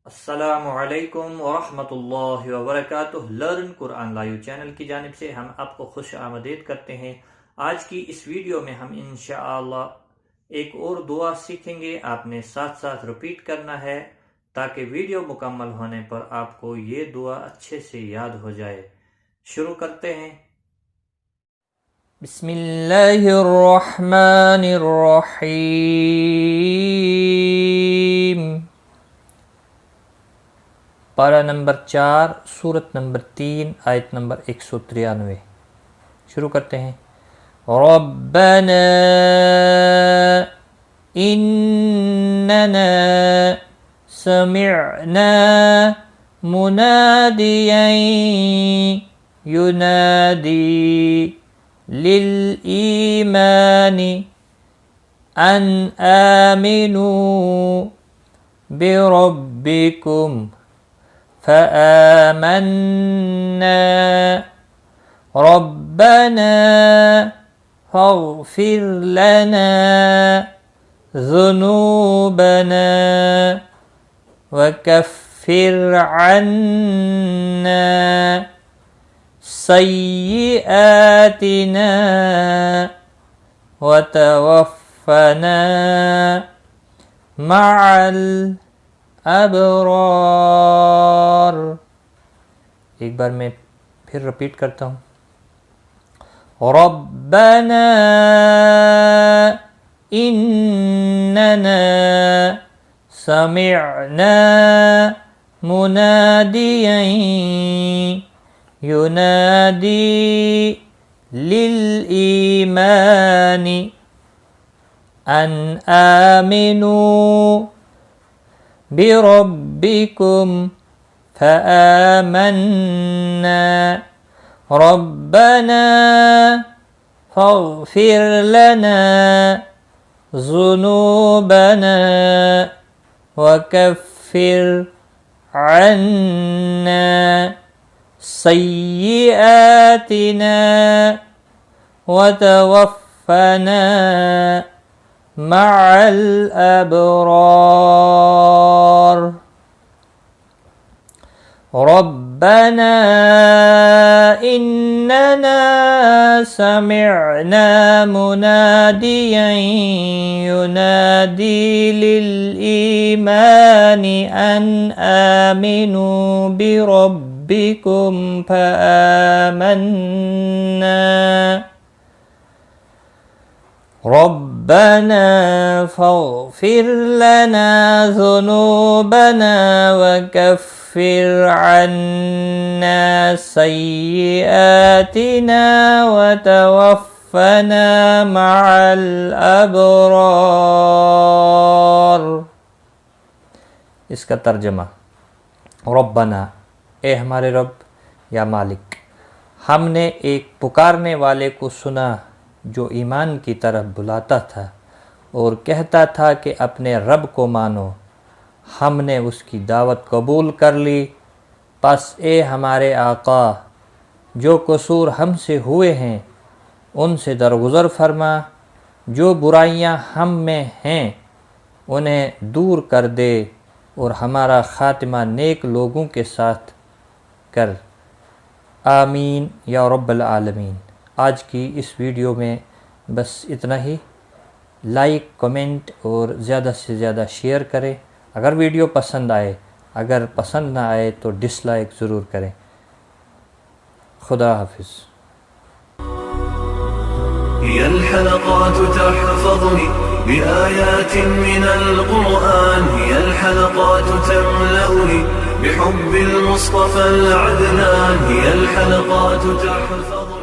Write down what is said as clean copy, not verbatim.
السلام علیکم ورحمۃ اللہ وبرکاتہ۔ لرن قرآن لائیو چینل کی جانب سے ہم آپ کو خوش آمدید کرتے ہیں۔ آج کی اس ویڈیو میں ہم انشاءاللہ ایک اور دعا سیکھیں گے۔ آپ نے ساتھ ساتھ رپیٹ کرنا ہے تاکہ ویڈیو مکمل ہونے پر آپ کو یہ دعا اچھے سے یاد ہو جائے۔ شروع کرتے ہیں۔ بسم اللہ الرحمن الرحیم۔ پارہ نمبر 4 سورت نمبر 3 آیت نمبر 193۔ شروع کرتے ہیں۔ ربنا اننا سمعنا منادیا ینادی للایمان ان آمنوا بربکم فآمنا ربنا فاغفر لنا ذنوبنا وكفر عنا سيئاتنا وتوفنا مع ابرار۔ ایک بار میں پھر رپیٹ کرتا ہوں۔ ربنا اننا سمعنا منادیا ینادی للایمان ان آمنوا بربکم فآمنا ربنا فاغفر لنا ذنوبنا وكفر عنا سيئاتنا وتوفنا مع الأبرار۔ ربنا إننا سمعنا مناديا ينادي للإيمان أن آمنوا بربكم فآمنا ربنا فاغفر لنا ذنوبنا وكفر عنا سيئاتنا وتوفنا مع الأبرار۔ اس کا ترجمہ۔ ربنا، اے ہمارے رب یا مالک، ہم نے ایک پکارنے والے کو سنا جو ایمان کی طرف بلاتا تھا اور کہتا تھا کہ اپنے رب کو مانو۔ ہم نے اس کی دعوت قبول کر لی، پس اے ہمارے آقا، جو قصور ہم سے ہوئے ہیں ان سے درگزر فرما، جو برائیاں ہم میں ہیں انہیں دور کر دے اور ہمارا خاتمہ نیک لوگوں کے ساتھ کر۔ آمین یا رب العالمین۔ آج کی اس ویڈیو میں بس اتنا ہی۔ لائک، کمنٹ اور زیادہ سے زیادہ شیئر کریں اگر ویڈیو پسند آئے۔ اگر پسند نہ آئے تو ڈس لائک ضرور کریں۔ خدا حافظ۔ هي الحلقات تحفظني بآيات من القرآن، هي الحلقات تملأني بحب المصطفى العدنان، هي الحلقات تحفظني